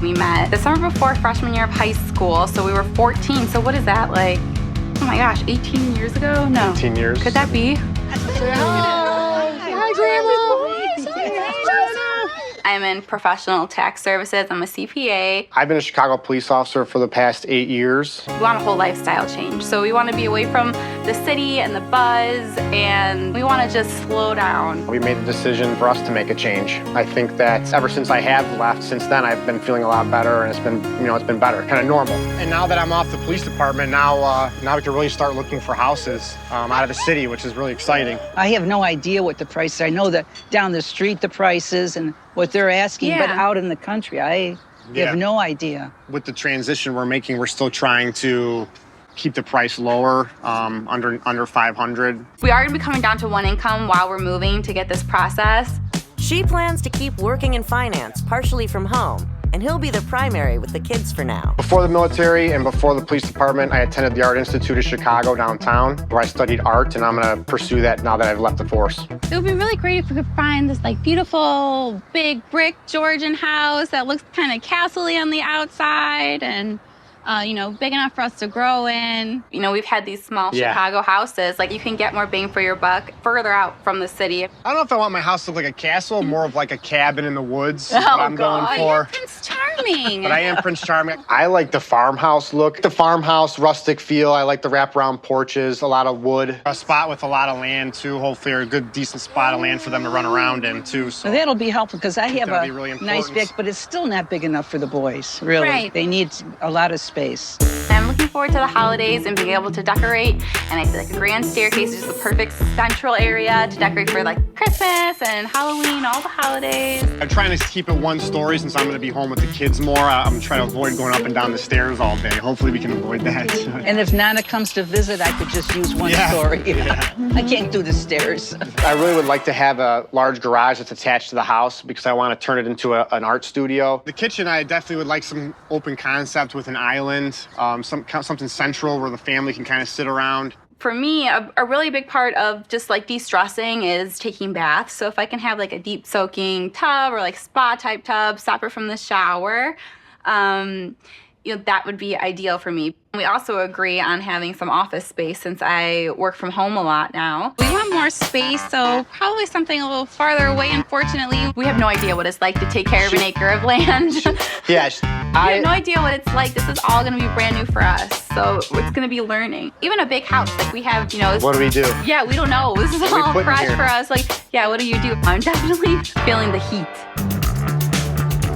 We met the summer before freshman year of high school, so we were 14. So what is that, like, oh my gosh, 18 years ago? No. 18 years. Could that be? Hi, Grandma. I'm in professional tax services. I'm a CPA. I've been a Chicago police officer for the past 8 years. We want a whole lifestyle change. So we want to be away from the city and the buzz, and we want to just slow down. We made the decision for us to make a change. I think that ever since I have left, since then, I've been feeling a lot better, and it's been better, kind of normal. And now that I'm off the police department, now we can really start looking for houses out of the city, which is really exciting. I have no idea what the price is. I know that down the street the prices and what they're asking, but out in the country, I have no idea. With the transition we're making, we're still trying to keep the price lower, under 500. We are going to be coming down to one income while we're moving to get this process. She plans to keep working in finance, partially from home, and he'll be the primary with the kids for now. Before the military and before the police department, I attended the Art Institute of Chicago downtown, where I studied art, and I'm gonna pursue that now that I've left the force. It would be really great if we could find this like beautiful, big brick Georgian house that looks kind of castle-y on the outside and big enough for us to grow in. We've had these small Chicago houses. Like, you can get more bang for your buck further out from the city. I don't know if I want my house to look like a castle, more of like a cabin in the woods. Oh, what I'm God. going for. You're Prince Charming. But I am Prince Charming. I like the farmhouse look, the farmhouse rustic feel. I like the wraparound porches, a lot of wood. A spot with a lot of land, too. Hopefully, a good, decent spot of land for them to run around in, too. So Well, that'll be helpful because I have a really nice big, but it's still not big enough for the boys, really. Right. They need a lot of space. I'm looking forward to the holidays and being able to decorate. And I feel like a grand staircase is just the perfect central area to decorate for like Christmas and Halloween, all the holidays. I'm trying to keep it one story since I'm going to be home with the kids more. I'm trying to avoid going up and down the stairs all day. Hopefully we can avoid that. And if Nana comes to visit, I could just use one story. I can't do the stairs. I really would like to have a large garage that's attached to the house because I want to turn it into an art studio. The kitchen, I definitely would like some open concept with an island, something central where the family can kind of sit around. For me, a really big part of just like de-stressing is taking baths. So if I can have like a deep soaking tub or like spa type tub separate from the shower, that would be ideal for me. We also agree on having some office space since I work from home a lot now. We want more space, so probably something a little farther away, unfortunately. We have no idea what it's like to take care of an acre of land. We have no idea what it's like. This is all going to be brand new for us. So it's going to be learning. Even a big house, like we have, What do we do? Yeah, we don't know. This is all fresh for us. Like, what do you do? I'm definitely feeling the heat.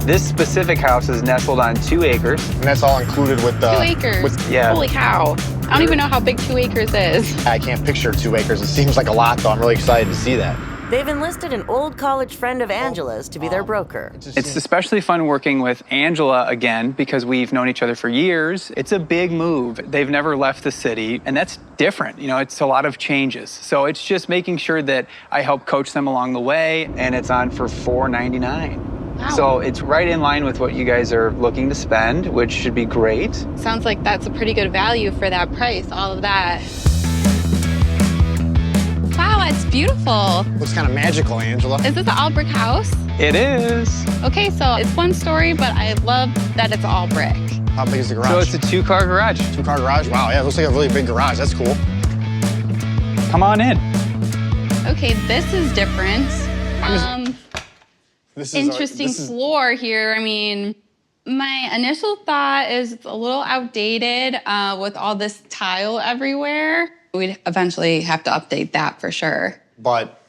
This specific house is nestled on 2 acres. And that's all included with the... 2 acres? Holy cow. I don't even know how big 2 acres is. I can't picture 2 acres. It seems like a lot, though. I'm really excited to see that. They've enlisted an old college friend of Angela's to be their broker. It's especially fun working with Angela again because we've known each other for years. It's a big move. They've never left the city, and that's different. It's a lot of changes. So it's just making sure that I help coach them along the way, and it's on for $4.99. Wow. So it's right in line with what you guys are looking to spend, which should be great. Sounds like that's a pretty good value for that price, all of that. Wow, it's beautiful. Looks kind of magical, Angela. Is this an all brick house? It is. Okay, so it's 1 story, but I love that it's all brick. How big is the garage? So it's a 2-car garage. 2-car garage? Wow, yeah, it looks like a really big garage. That's cool. Come on in. Okay, this is different. This is Interesting floor here. I mean, my initial thought is it's a little outdated with all this tile everywhere. We'd eventually have to update that for sure. But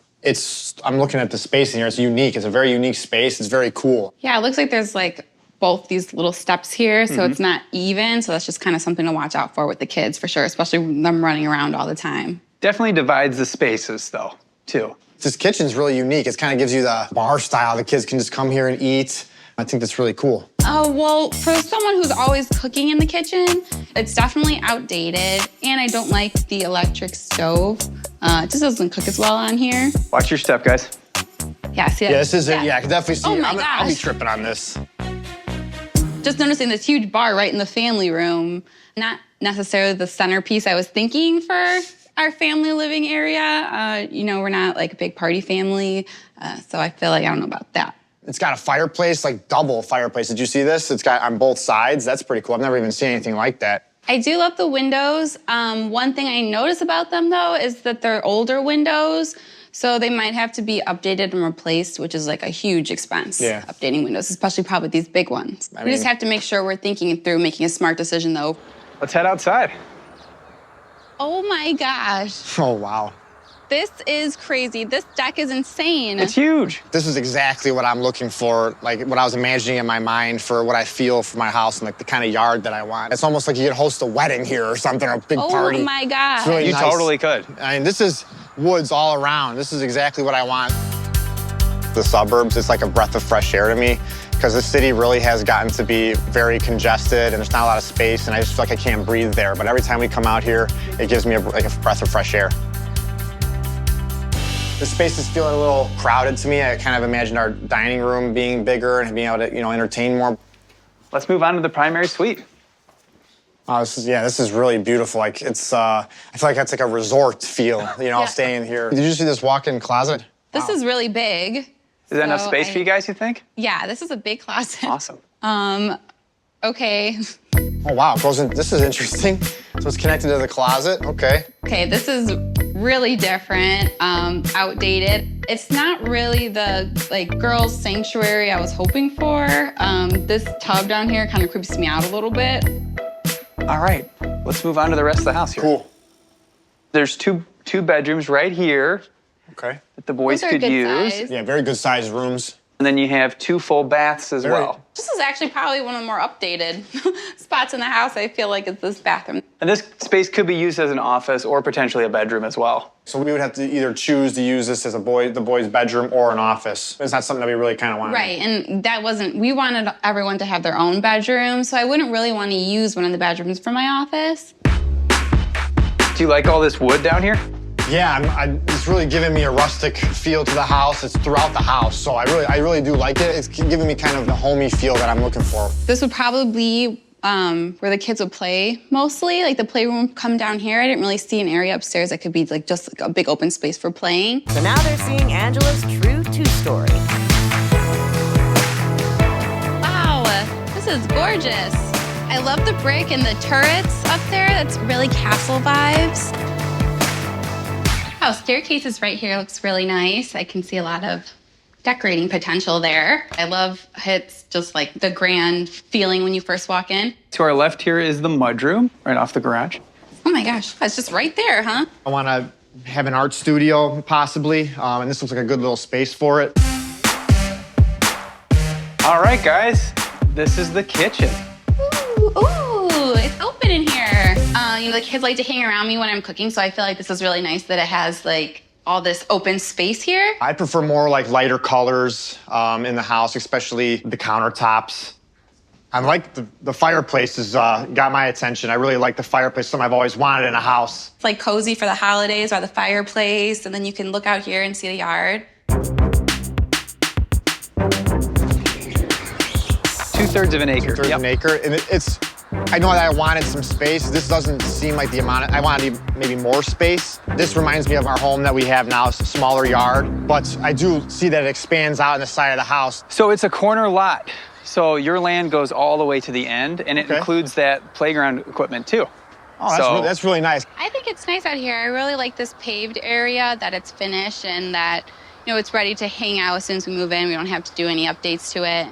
I'm looking at the space in here. It's unique. It's a very unique space. It's very cool. Yeah, it looks like there's like both these little steps here, so it's not even. So that's just kind of something to watch out for with the kids for sure, especially them running around all the time. Definitely divides the spaces though, too. This kitchen's really unique. It kind of gives you the bar style. The kids can just come here and eat. I think that's really cool. Oh, well, for someone who's always cooking in the kitchen, it's definitely outdated, and I don't like the electric stove. It just doesn't cook as well on here. Watch your step, guys. Yeah, see it? Yeah, this is it. Yeah, I can definitely see Oh it. my I'll be gosh. tripping on this. Just noticing this huge bar right in the family room. Not necessarily the centerpiece I was thinking for our family living area. We're not like a big party family, so I feel like I don't know about that. It's got a fireplace, like double fireplace. Did you see this? It's got on both sides. That's pretty cool. I've never even seen anything like that. I do love the windows. One thing I notice about them, though, is that they're older windows, so they might have to be updated and replaced, which is like a huge expense, updating windows, especially probably these big ones. We just have to make sure we're thinking it through, making a smart decision, though. Let's head outside. Oh, my gosh. Oh, wow. This is crazy. This deck is insane. It's huge. This is exactly what I'm looking for, like what I was imagining in my mind for what I feel for my house and like the kind of yard that I want. It's almost like you could host a wedding here or something, or a big party. Oh my God. It's really You nice. totally could. I mean, this is woods all around. This is exactly what I want. The suburbs, it's like a breath of fresh air to me because the city really has gotten to be very congested and there's not a lot of space and I just feel like I can't breathe there. But every time we come out here, it gives me like a breath of fresh air. The space is feeling a little crowded to me. I kind of imagined our dining room being bigger and being able to, entertain more. Let's move on to the primary suite. Oh, this is really beautiful. Like it's, I feel like that's like a resort feel, staying here. Did you see this walk-in closet? This is really big. Is that enough space for you guys, you think? Yeah, this is a big closet. Awesome. Okay. Oh, wow, it goes in, this is interesting. So it's connected to the closet, okay. Okay, this is really different, outdated. It's not really the girls' sanctuary I was hoping for. This tub down here kind of creeps me out a little bit. All right, let's move on to the rest of the house here. Cool. There's two bedrooms right here. Okay. That the boys could use. Size. Yeah, very good sized rooms. And then you have 2 full baths as well. This is actually probably one of the more updated spots in the house. I feel like it's this bathroom. And this space could be used as an office or potentially a bedroom as well. So we would have to either choose to use this as the boys' bedroom or an office. It's not something that we really kind of wanted. Right, and we wanted everyone to have their own bedroom, so I wouldn't really want to use one of the bedrooms for my office. Do you like all this wood down here? Yeah, it's really giving me a rustic feel to the house. It's throughout the house, so I really do like it. It's giving me kind of the homey feel that I'm looking for. This would probably be where the kids would play mostly. Like the playroom would come down here. I didn't really see an area upstairs that could be just a big open space for playing. So now they're seeing Angela's true 2-story. Wow, this is gorgeous. I love the brick and the turrets up there. That's really castle vibes. Oh, staircases right here looks really nice. I can see a lot of decorating potential there. I love it's just like the grand feeling when you first walk in. To our left here is the mudroom, right off the garage. Oh my gosh, that's just right there, huh? I want to have an art studio, possibly, and this looks like a good little space for it. All right, guys, this is the kitchen. Ooh, it's open in here. The kids like to hang around me when I'm cooking, so I feel like this is really nice that it has like all this open space here. I prefer more like lighter colors in the house, especially the countertops. I like the fireplace has got my attention. I really like the fireplace, something I've always wanted in a house. It's like cozy for the holidays by the fireplace, and then you can look out here and see the yard. 2/3 of an acre. 2/3 of an acre, and I know that I wanted some space. This doesn't seem like the amount I wanted maybe more space. This reminds me of our home that we have now. It's a smaller yard, but I do see that it expands out on the side of the house. So it's a corner lot. So your land goes all the way to the end, and it includes that playground equipment too. Oh, that's really nice. I think it's nice out here. I really like this paved area, that it's finished and that, it's ready to hang out as soon as we move in. We don't have to do any updates to it.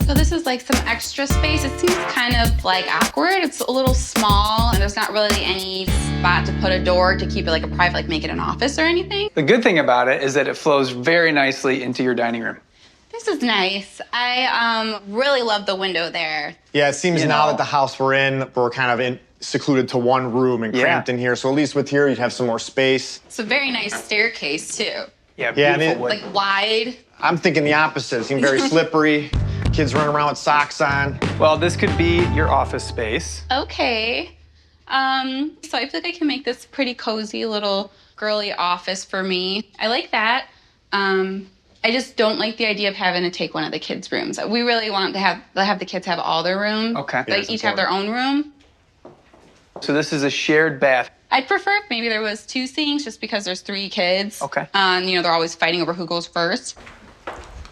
So this is like some extra space. It seems kind of like awkward. It's a little small and there's not really any spot to put a door to keep it like a private, like make it an office or anything. The good thing about it is that it flows very nicely into your dining room. This is nice. I really love the window there. Yeah, it seems now that the house we're in, we're kind of secluded to one room and cramped in here. So at least with here, you'd have some more space. It's a very nice staircase too. Yeah, beautiful wood. Like wide. I'm thinking the opposite. It seems very slippery. Kids running around with socks on. Well, this could be your office space. Okay. So I feel like I can make this pretty cozy little girly office for me. I like that. I just don't like the idea of having to take one of the kids' rooms. We really want to have the kids have all their room. Okay. Like each have their own room. So this is a shared bath. I'd prefer if maybe there was 2 sinks just because there's 3 kids. Okay. They're always fighting over who goes first.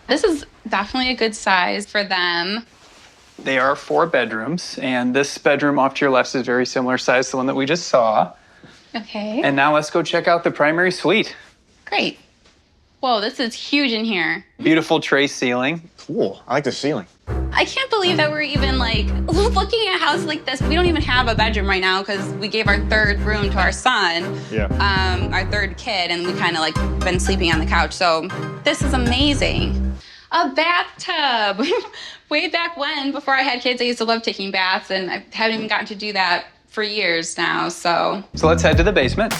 This is definitely a good size for them. They are 4 bedrooms, and this bedroom off to your left is very similar size to the one that we just saw. Okay. And now let's go check out the primary suite. Great. Whoa, this is huge in here. Beautiful tray ceiling. Cool. I like the ceiling. I can't believe that we're even looking at a house like this. We don't even have a bedroom right now because we gave our 3rd room to our son. Yeah. Our 3rd kid, and we kind of been sleeping on the couch. So this is amazing. A bathtub. Way back when, before I had kids, I used to love taking baths, and I haven't even gotten to do that for years now, So let's head to the basement.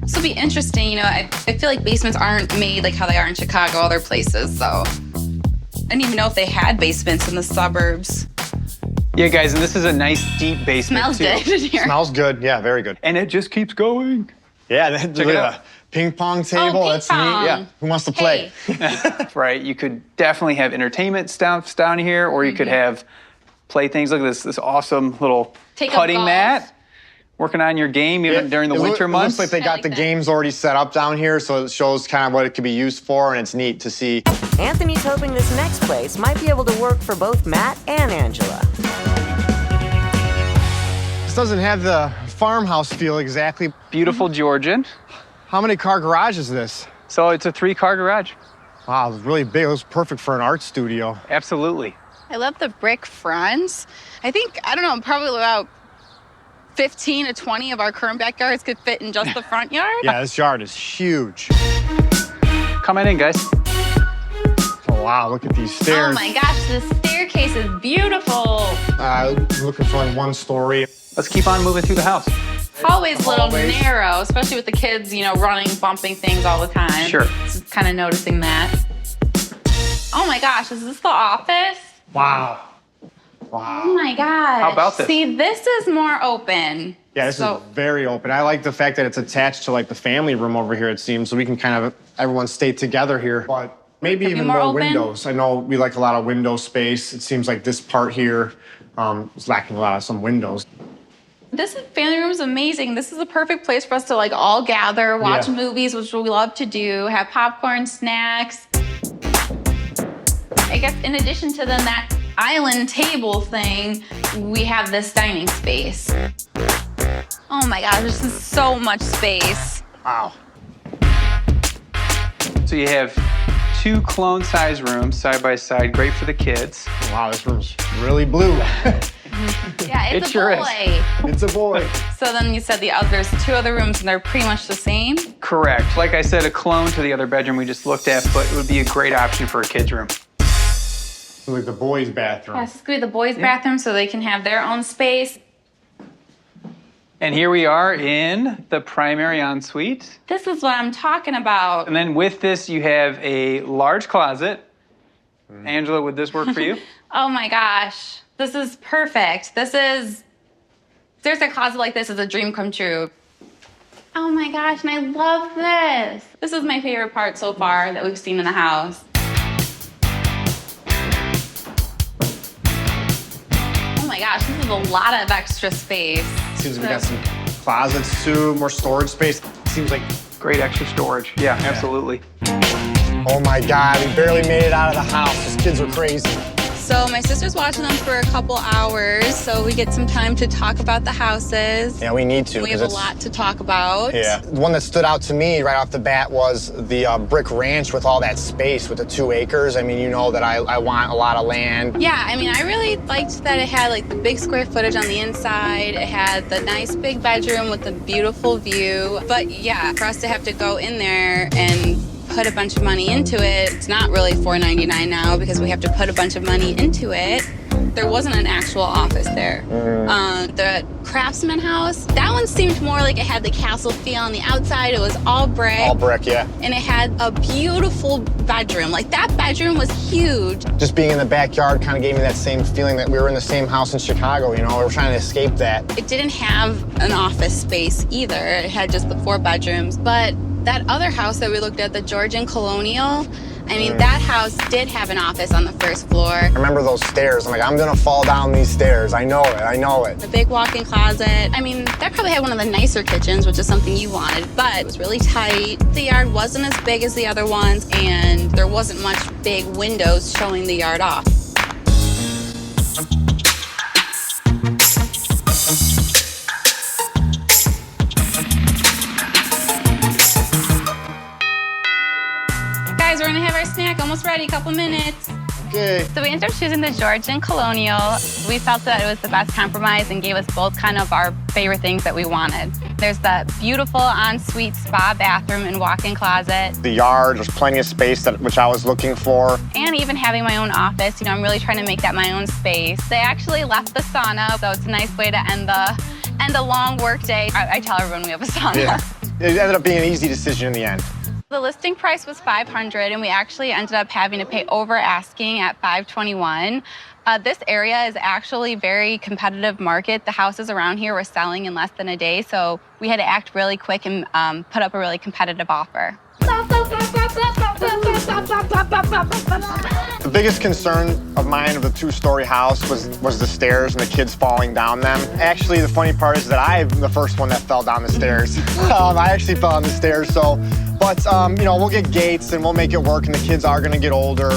This will be interesting. I feel like basements aren't made like how they are in Chicago, other places, so I didn't even know if they had basements in the suburbs. Yeah, guys, and this is a nice deep basement, Smells too. good in here. Smells good. Yeah, very good. And it just keeps going. Yeah, Check it out. Ping pong table. That's neat. Yeah. Who wants to play? Hey. Right, you could definitely have entertainment stuff down here, or you could have playthings. Look at this awesome little putting mat. Working on your game even during the winter months. It looks like they got the games already set up down here, so it shows kind of what it could be used for, and it's neat to see. Anthony's hoping this next place might be able to work for both Matt and Angela. This doesn't have the farmhouse feel exactly. Beautiful Georgian. How many car garage is this? So it's a 3-car garage. Wow, it's really big. It was perfect for an art studio. Absolutely. I love the brick fronts. I think, probably about 15 to 20 of our current backyards could fit in just the front yard. Yeah, this yard is huge. Come on in, guys. Oh, wow, look at these stairs. Oh my gosh, this staircase is beautiful. Looking for 1 story. Let's keep on moving through the house. Hallway's a little narrow, especially with the kids, running, bumping things all the time. Sure. Just kind of noticing that. Oh my gosh, is this the office? Wow. Wow. Oh my gosh. How about this? See, this is more open. Yeah, this is very open. I like the fact that it's attached to the family room over here, it seems, so we can kind of, everyone stay together here. But maybe even more windows. I know we like a lot of window space. It seems like this part here is lacking some windows. This family room is amazing. This is a perfect place for us to all gather, watch movies, which we love to do, have popcorn, snacks. I guess in addition to that island table thing, we have this dining space. Oh my gosh, this is so much space. Wow. So you have 2 clone-size rooms side by side, great for the kids. Wow, this room's really blue. Yeah, it's a sure boy. is. It's a boy. So then you said there's 2 other rooms and they're pretty much the same? Correct. Like I said, a clone to the other bedroom we just looked at, but it would be a great option for a kid's room. Like the boys' bathroom. Yes, this could be the boys' bathroom so they can have their own space. And here we are in the primary ensuite. This is what I'm talking about. And then with this, you have a large closet. Angela, would this work for you? Oh my gosh, this is perfect. There's a closet like this is a dream come true. Oh my gosh, and I love this. This is my favorite part so far that we've seen in the house. Oh my gosh, this is a lot of extra space. Seems like we got some closets too, more storage space. Seems like Great extra storage. Yeah, absolutely. Oh my God, we barely made it out of the house. These kids are crazy. So my sister's watching them for a couple hours, so we get some time to talk about the houses. Yeah, we need to. We have a lot to talk about. Yeah. The one that stood out to me right off the bat was the brick ranch with all that space with the 2 acres. I mean, you know that I want a lot of land. Yeah, I mean, I really liked that it had like the big square footage on the inside. It had the nice big bedroom with the beautiful view. But yeah, for us to have to go in there and put a bunch of money into it, it's not really $4.99 now because we have to put a bunch of money into it. There wasn't an actual office there. The Craftsman house, that one seemed more like it had the castle feel on the outside. It was all brick. All brick, yeah. And it had a beautiful bedroom. Like that bedroom was huge. Just being in the backyard kind of gave me that same feeling that we were in the same house in Chicago, you know? We were trying to escape that. It didn't have an office space either. It had just the 4 bedrooms. But that other house that we looked at, the Georgian Colonial, I mean, that house did have an office on the first floor. I remember those stairs. I'm like, I'm gonna fall down these stairs. I know it, I know it. A big walk-in closet. I mean, that probably had one of the nicer kitchens, which is something you wanted, but it was really tight. The yard wasn't as big as the other ones, and there wasn't much big windows showing the yard off. Guys, we're gonna have our snack almost ready, couple minutes. Okay. So we ended up choosing the Georgian Colonial. We felt that it was the best compromise and gave us both kind of our favorite things that we wanted. There's that beautiful ensuite spa bathroom and walk-in closet. The yard, there's plenty of space, which I was looking for. And even having my own office, you know, I'm really trying to make that my own space. They actually left the sauna, so it's a nice way to end a long work day. I tell everyone we have a sauna. Yeah. It ended up being an easy decision in the end. The listing price was $500, and we actually ended up having to pay over asking at $521. This area is actually very competitive market. The houses around here were selling in less than a day, so we had to act really quick and put up a really competitive offer. The biggest concern of mine of the two-story house was the stairs and the kids falling down them. Actually, the funny part is that I'm the first one that fell down the stairs. I actually fell down the stairs, but you know, we'll get gates and we'll make it work, and the kids are gonna get older.